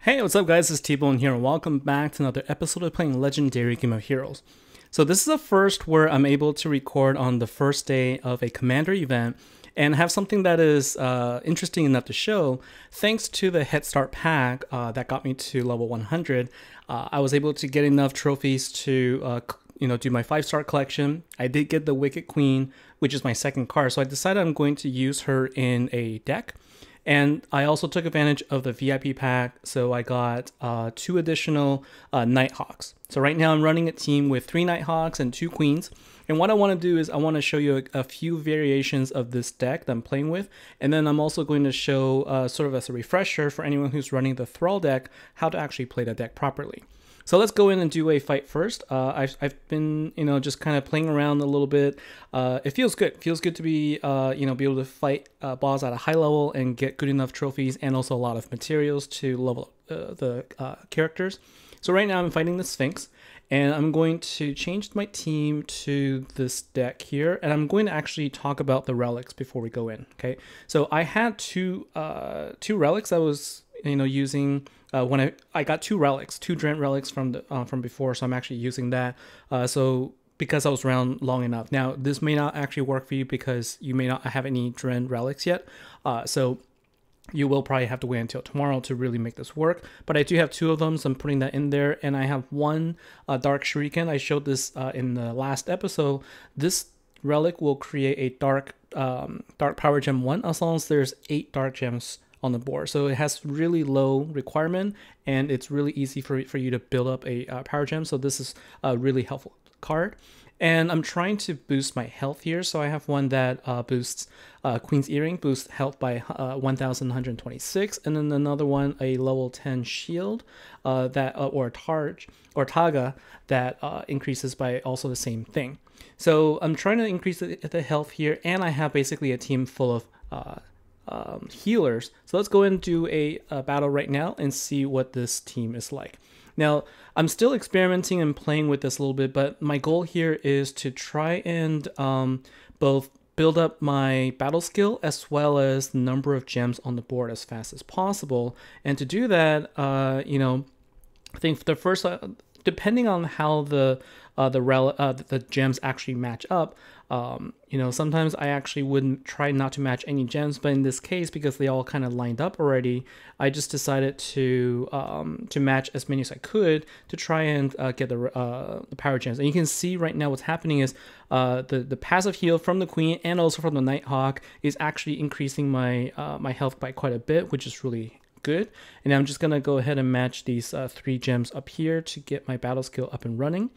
Hey, what's up guys, it's T-Bone here and welcome back to another episode of playing Legendary Game of Heroes. So this is the first where I'm able to record on the first day of a commander event and have something that is interesting enough to show. Thanks to the Head Start pack that got me to level 100, I was able to get enough trophies to do my 5-star collection. I did get the Wicked Queen, which is my second card, so I decided I'm going to use her in a deck. And I also took advantage of the VIP pack, so I got 2 additional Nighthawks. So right now I'm running a team with 3 Nighthawks and 2 Queens. And what I want to do is I want to show you a few variations of this deck that I'm playing with. And then I'm also going to show, sort of as a refresher for anyone who's running the Thrall deck, how to actually play the deck properly. So let's go in and do a fight first. I've been, just kind of playing around a little bit. It feels good. It feels good to be, be able to fight boss at a high level and get good enough trophies and also a lot of materials to level up the characters. So right now I'm fighting the Sphinx, and I'm going to change my team to this deck here, and I'm going to actually talk about the relics before we go in. Okay, so I had two relics I was using. When I got 2 relics, 2 Drent relics from before, so I'm actually using that. So because I was around long enough. Now this may not actually work for you because you may not have any Drent relics yet. So you will probably have to wait until tomorrow to really make this work. But I do have 2 of them, so I'm putting that in there, and I have 1 Dark Shuriken. I showed this in the last episode. This relic will create a dark power gem 1 as long as there's 8 dark gems on the board. So it has really low requirement, and it's really easy for you to build up a power gem. So this is a really helpful card. And I'm trying to boost my health here. So I have one that boosts Queen's Earring, boosts health by 1,126, and then another one, a level 10 shield or Taga that increases by also the same thing. So I'm trying to increase the health here, and I have basically a team full of healers. So let's go and do a battle right now and see what this team is like. Now I'm still experimenting and playing with this a little bit, but my goal here is to try and both build up my battle skill as well as the number of gems on the board as fast as possible. And to do that, I think the first, depending on how the gems actually match up, sometimes I actually wouldn't try not to match any gems, but in this case, because they all kind of lined up already, I just decided to match as many as I could to try and get the power gems. And you can see right now what's happening is the passive heal from the Queen and also from the Nighthawk is actually increasing my my health by quite a bit, which is really good. And I'm just gonna go ahead and match these 3 gems up here to get my battle skill up and running.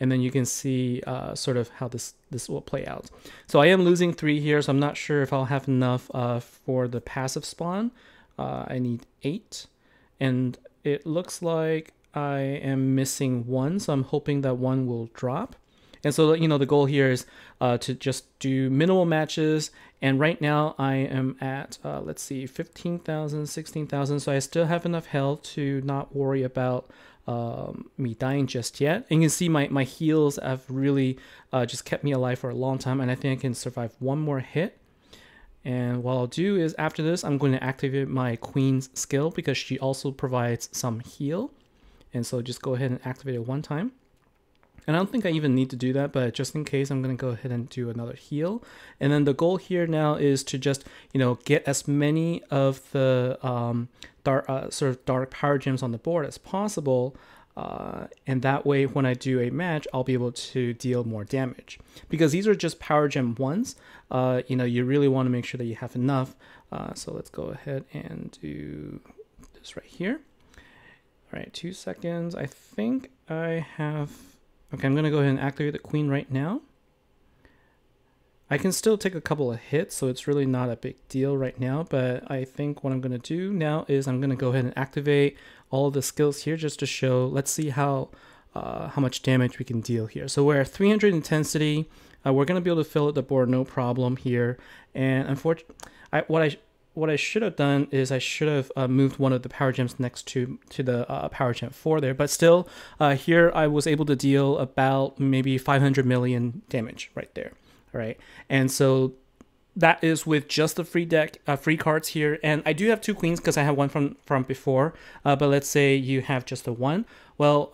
And then you can see sort of how this will play out. So I am losing 3 here, so I'm not sure if I'll have enough for the passive spawn. I need 8, and it looks like I am missing 1, so I'm hoping that 1 will drop. And so, the goal here is to just do minimal matches. And right now I am at, let's see, 15,000, 16,000. So I still have enough health to not worry about me dying just yet. And you can see my heals have really just kept me alive for a long time. And I think I can survive 1 more hit. And what I'll do is after this, I'm going to activate my Queen's skill because she also provides some heal. And so just go ahead and activate it 1 time. And I don't think I even need to do that, but just in case, I'm going to go ahead and do another heal. And then the goal here now is to just, get as many of the sort of dark power gems on the board as possible. And that way, when I do a match, I'll be able to deal more damage. Because these are just power gem 1s, you really want to make sure that you have enough. So let's go ahead and do this right here. All right, 2 seconds. I think I have... Okay, I'm going to go ahead and activate the Queen right now. I can still take a couple of hits, so it's really not a big deal right now, but I think what I'm going to do now is I'm going to go ahead and activate all of the skills here just to show, let's see how much damage we can deal here. So we're at 300 intensity. We're going to be able to fill out the board no problem here. And unfortunately, what I should have done is I should have moved one of the power gems next to the power gem 4 there, but still here I was able to deal about maybe 500 million damage right there. All right, and so that is with just the free deck, free cards here. And I do have 2 queens because I have one from before. But let's say you have just the one. Well,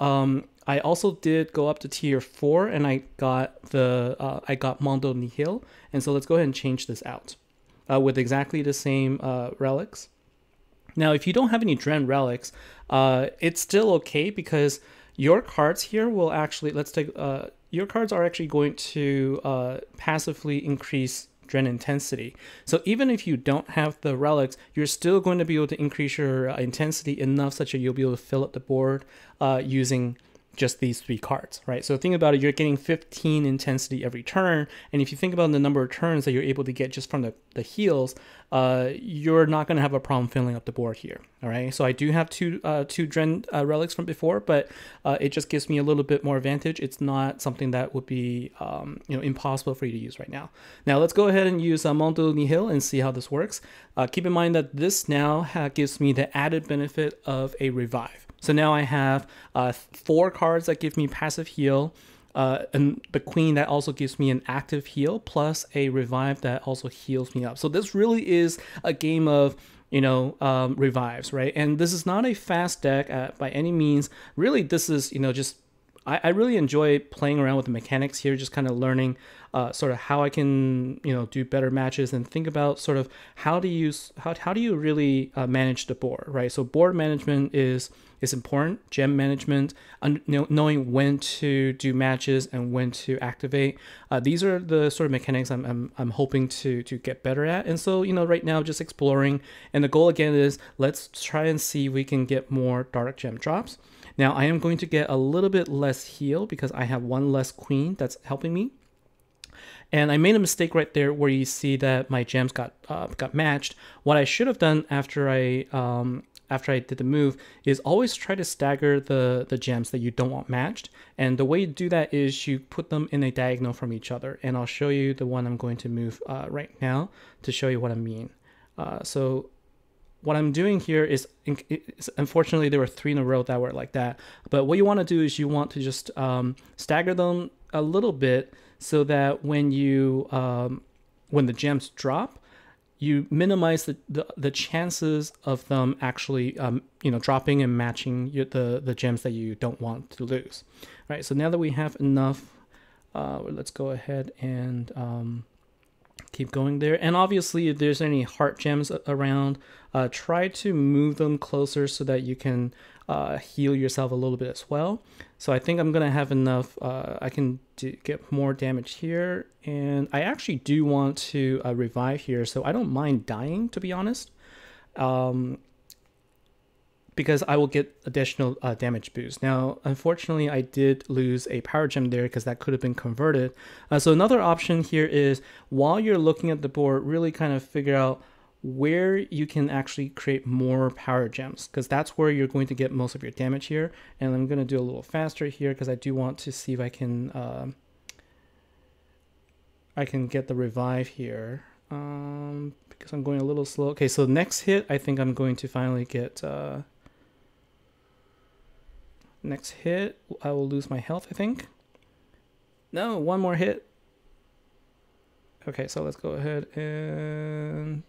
I also did go up to tier 4, and I got Mondo Nihil. And so let's go ahead and change this out with exactly the same relics. Now, if you don't have any Dren relics, it's still okay because your cards here will actually, your cards are actually going to passively increase Dren intensity. So even if you don't have the relics, you're still going to be able to increase your intensity enough such that you'll be able to fill up the board using just these 3 cards, right? So think about it, you're getting 15 intensity every turn, and if you think about the number of turns that you're able to get just from the heals, you're not going to have a problem filling up the board here, all right? So I do have two Dren relics from before, but it just gives me a little bit more advantage. It's not something that would be impossible for you to use right now. Now let's go ahead and use Mondo Nihil and see how this works. Keep in mind that this now gives me the added benefit of a revive. So now I have 4 cards that give me passive heal, and the queen that also gives me an active heal, plus a revive that also heals me up. So this really is a game of revives, right? And this is not a fast deck by any means. Really, this is just I really enjoy playing around with the mechanics here, just kind of learning sort of how I can do better matches and think about sort of how do you really manage the board, right? So board management is important. Gem management, knowing when to do matches and when to activate. These are the sort of mechanics I'm hoping to get better at. And so right now just exploring. And the goal again is let's try and see if we can get more dark gem drops. Now I am going to get a little bit less heal because I have 1 less queen that's helping me. And I made a mistake right there where you see that my gems got matched. What I should have done after I did the move is always try to stagger the gems that you don't want matched. And the way you do that is you put them in a diagonal from each other. And I'll show you the one I'm going to move right now to show you what I mean. So what I'm doing here is unfortunately there were 3 in a row that were like that. But what you want to do is you want to just stagger them a little bit so that when the gems drop, you minimize the chances of them actually dropping and matching the gems that you don't want to lose. Right, so now that we have enough, let's go ahead and keep going there. And obviously if there's any heart gems around, try to move them closer so that you can heal yourself a little bit as well. So I think I'm gonna have enough. I can get more damage here, and I actually do want to revive here, so I don't mind dying, to be honest, because I will get additional damage boost. Now unfortunately I did lose a power gem there because that could have been converted. So another option here is, while you're looking at the board, really kind of figure out where you can actually create more power gems, because that's where you're going to get most of your damage here. And I'm going to do a little faster here because I do want to see if I can get the revive here, because I'm going a little slow. Okay, so next hit I think I'm going to finally get next hit I will lose my health, I think. No, 1 more hit. Okay, so let's go ahead and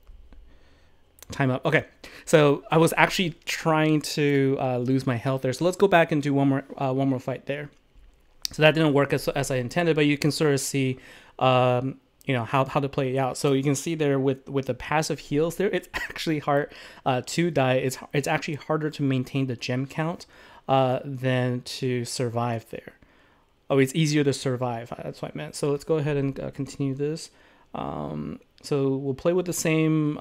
time up. Okay, so I was actually trying to lose my health there, so let's go back and do one more fight there. So that didn't work as I intended, but you can sort of see how to play it out. So you can see there with the passive heals there, it's actually hard to die. It's actually harder to maintain the gem count than to survive there. Oh, it's easier to survive. That's what I meant. So let's go ahead and continue this. So we'll play with the same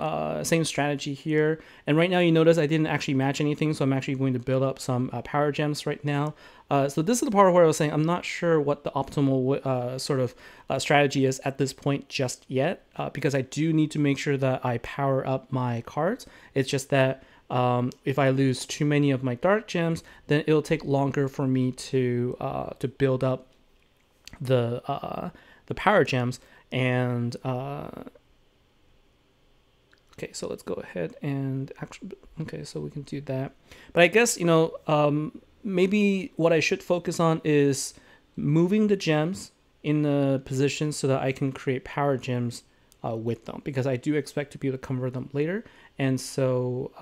strategy here. And right now you notice I didn't actually match anything, so I'm actually going to build up some power gems right now. So this is the part where I was saying I'm not sure what the optimal sort of strategy is at this point just yet, because I do need to make sure that I power up my cards. It's just that if I lose too many of my dark gems, then it'll take longer for me to build up the power gems. And okay, so let's go ahead and actually, okay, so we can do that. But I guess maybe what I should focus on is moving the gems in the position so that I can create power gems with them, because I do expect to be able to convert them later. And so,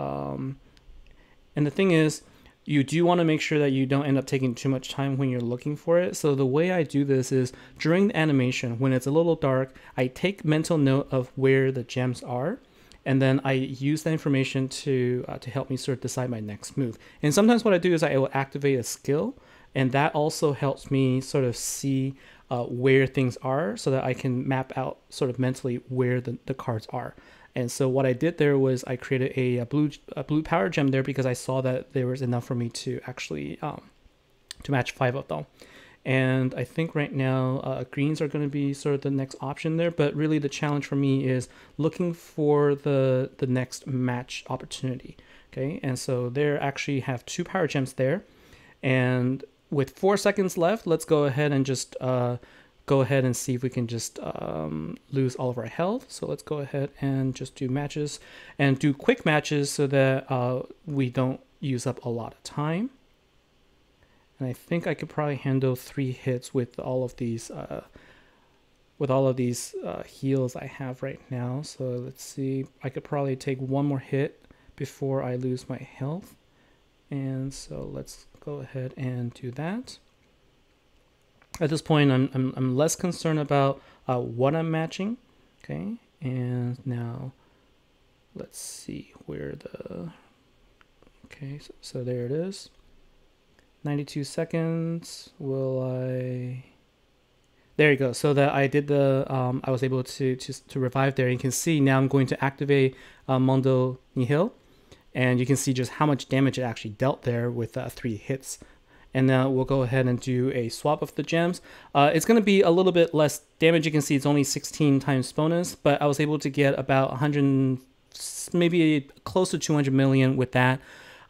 and the thing is, you do want to make sure that you don't end up taking too much time when you're looking for it. So the way I do this is during the animation, when it's a little dark, I take mental note of where the gems are, and then I use that information to help me sort of decide my next move. And sometimes what I do is I will activate a skill, and that also helps me sort of see where things are, so that I can map out sort of mentally where the cards are. And so what I did there was I created a blue power gem there, because I saw that there was enough for me to actually to match 5 of them. And I think right now greens are going to be sort of the next option there, but really the challenge for me is looking for the next match opportunity. Okay, and so there actually have 2 power gems there, and with 4 seconds left, let's go ahead and just go ahead and see if we can just lose all of our health. So let's go ahead and just do matches, and do quick matches so that we don't use up a lot of time. And I think I could probably handle 3 hits with all of these heals I have right now. So let's see, I could probably take 1 more hit before I lose my health. And so let's go ahead and do that. At this point, I'm less concerned about what I'm matching. Okay, and now let's see where the... Okay, so there it is. 92 seconds. Will I... There you go. So that I did the... I was able to revive there. You can see now I'm going to activate Mondo Nihil, and you can see just how much damage it actually dealt there with 3 hits. And now we'll go ahead and do a swap of the gems. It's going to be a little bit less damage. You can see it's only 16 times bonus, but I was able to get about 100, maybe close to 200 million with that.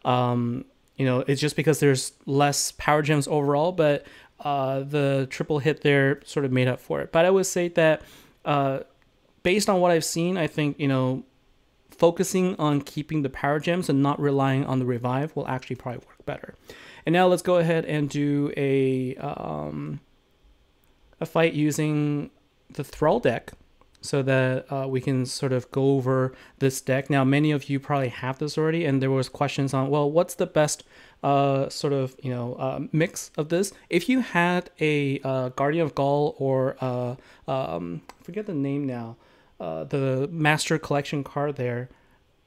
You know, it's just because there's less power gems overall, but the triple hit there sort of made up for it. But I would say that based on what I've seen, I think, you know, focusing on keeping the power gems and not relying on the revive will actually probably work better. And now let's go ahead and do a fight using the Thrall deck, so that we can sort of go over this deck. Now, many of you probably have this already, and there was questions on, well, what's the best sort of, you know, mix of this? If you had a Guardian of Gaul or forget the name now, the Master Collection card there,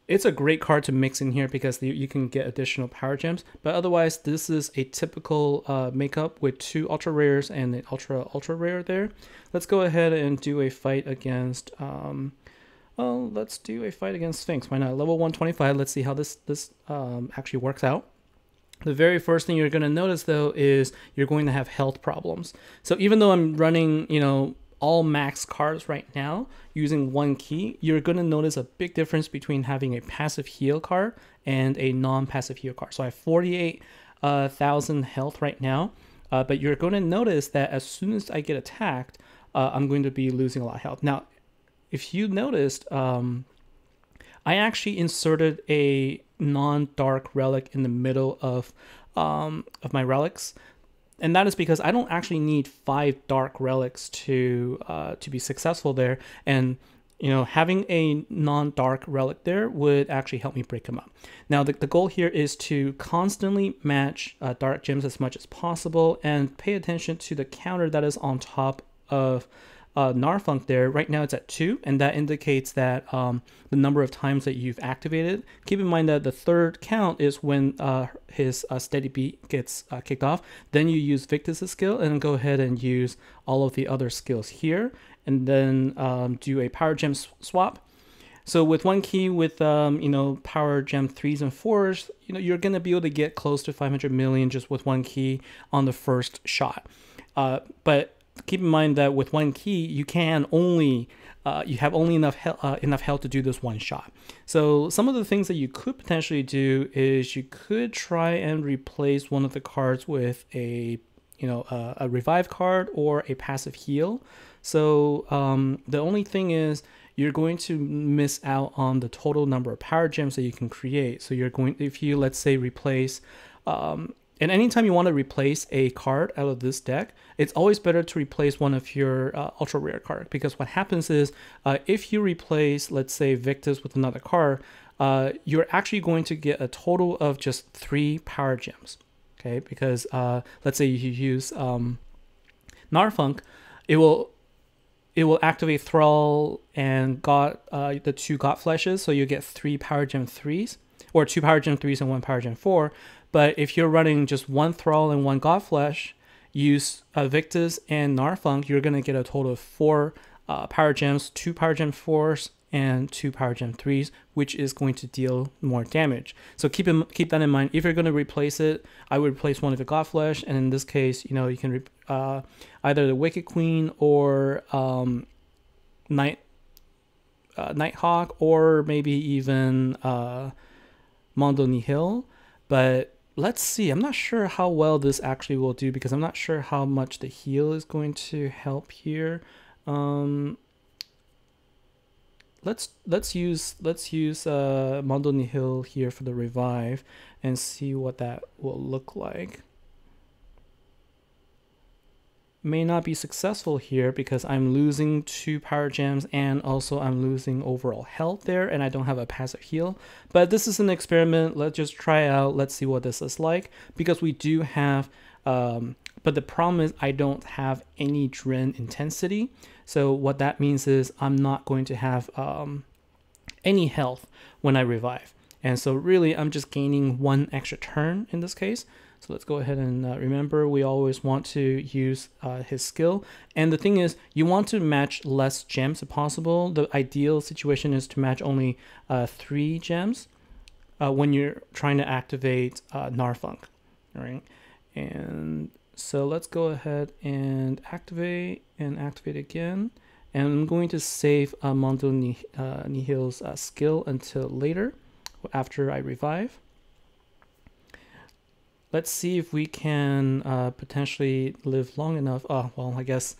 it's a great card to mix in here because you can get additional power gems. But otherwise, this is a typical makeup with 2 ultra rares and an ultra rare there. Let's go ahead and do a fight against well, let's do a fight against Sphinx. Why not? Level 125. Let's see how this actually works out. The very first thing you're going to notice though is you're going to have health problems. So even though I'm running, you know, all max cards right now using 1 key, you're going to notice a big difference between having a passive heal card and a non-passive heal card. So I have 48,000 health right now, but you're going to notice that as soon as I get attacked, I'm going to be losing a lot of health. Now, if you noticed, I actually inserted a non-dark relic in the middle of my relics. And that is because I don't actually need 5 dark relics to be successful there. And, you know, having a non-dark relic there would actually help me break them up. Now, the goal here is to constantly match dark gems as much as possible and pay attention to the counter that is on top of Narfunk there. Right now it's at 2, and that indicates that the number of times that you've activated. Keep in mind that the 3rd count is when his steady beat gets kicked off. Then you use Victus' skill and go ahead and use all of the other skills here, and then do a power gem swap. So with 1 key, with you know, power gem 3s and 4s, you know, you're gonna be able to get close to 500 million just with 1 key on the first shot. But keep in mind that with 1 key, you can only you have only enough health to do this 1 shot. So some of the things that you could potentially do is you could try and replace one of the cards with a, you know, a revive card or a passive heal. So the only thing is you're going to miss out on the total number of power gems that you can create. So you're going, if you, let's say, replace And anytime you want to replace a card out of this deck, it's always better to replace one of your ultra rare card, because what happens is if you replace, let's say, Victus with another card, you're actually going to get a total of just 3 power gems. Okay, because let's say you use Nighthawk, it will activate Thrall and the 2 God Fleshes, so you get 3 Power Gem 3s, or 2 Power Gem 3s and 1 Power Gem 4. But if you're running just 1 Thrall and 1 God Flesh, use Victus and Nighthawk, you're going to get a total of 4 Power Gems, 2 Power Gem 4s, and 2 Power Gem 3s, which is going to deal more damage. So keep that in mind. If you're going to replace it, I would replace one of the God Flesh, and in this case, you know, you can either the Wicked Queen or Nighthawk, or maybe even Mondo Nihil. But let's see. I'm not sure how well this actually will do, because I'm not sure how much the heal is going to help here. Let's use Mondo Nihil here for the revive and see what that will look like. May not be successful here because I'm losing 2 power gems, and also I'm losing overall health there, and I don't have a passive heal. But this is an experiment. Let's just try out. Let's see what this is like, because we do have but the problem is I don't have any Dren intensity. So what that means is I'm not going to have any health when I revive. And so really I'm just gaining 1 extra turn in this case. So let's go ahead and remember, we always want to use his skill. And the thing is, you want to match less gems if possible. The ideal situation is to match only 3 gems when you're trying to activate Nighthawk. All right. And so let's go ahead and activate again. And I'm going to save Mondo Nihil's skill until later, after I revive. Let's see if we can potentially live long enough. Oh, well, I guess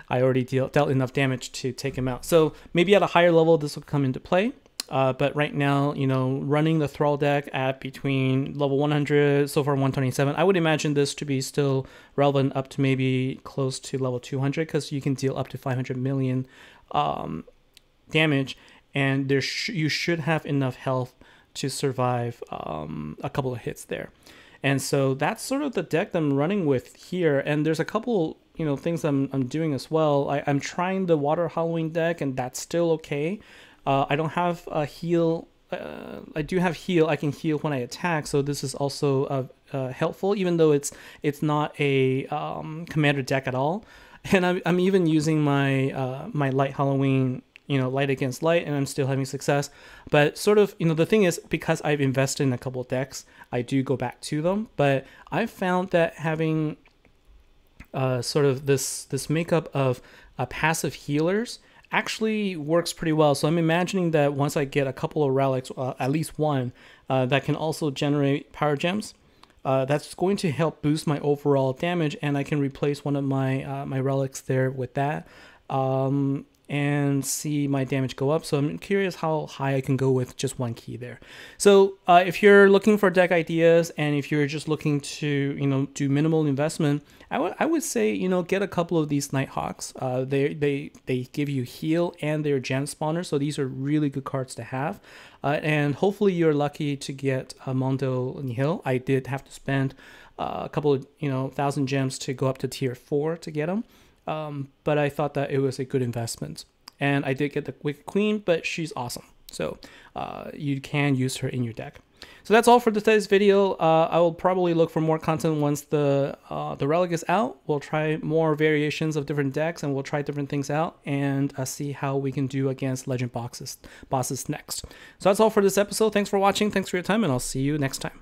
I already dealt enough damage to take him out. So maybe at a higher level, this will come into play. But right now, you know, running the Thrall deck at between level 100, so far 127, I would imagine this to be still relevant up to maybe close to level 200, because you can deal up to 500 million damage, and you should have enough health to survive a couple of hits there. And so that's sort of the deck that I'm running with here. And there's a couple, you know, things I'm doing as well. I'm trying the Water Halloween deck, and that's still okay. I don't have a heal. I do have heal. I can heal when I attack, so this is also helpful, even though it's not a commander deck at all. And I'm even using my my Light Halloween, you know, light against light, and I'm still having success. But sort of, you know, the thing is, because I've invested in a couple of decks, I do go back to them. But I've found that having sort of this makeup of passive healers actually works pretty well. So I'm imagining that once I get a couple of relics, at least one, that can also generate power gems, that's going to help boost my overall damage, and I can replace one of my my relics there with that, and see my damage go up. So I'm curious how high I can go with just 1 key there. So if you're looking for deck ideas, and if you're just looking to, you know, do minimal investment, I would say, you know, get a couple of these Nighthawks. They give you heal and they're gem spawners, so these are really good cards to have. And hopefully you're lucky to get Mondo Nihil. I did have to spend a couple of, you know, 1,000 gems to go up to tier 4 to get them. But I thought that it was a good investment. And I did get the Wicked Queen, but she's awesome. So you can use her in your deck. So that's all for today's video. I will probably look for more content once the Relic is out. We'll try more variations of different decks, and we'll try different things out, and see how we can do against Legend bosses next. So that's all for this episode. Thanks for watching. Thanks for your time, and I'll see you next time.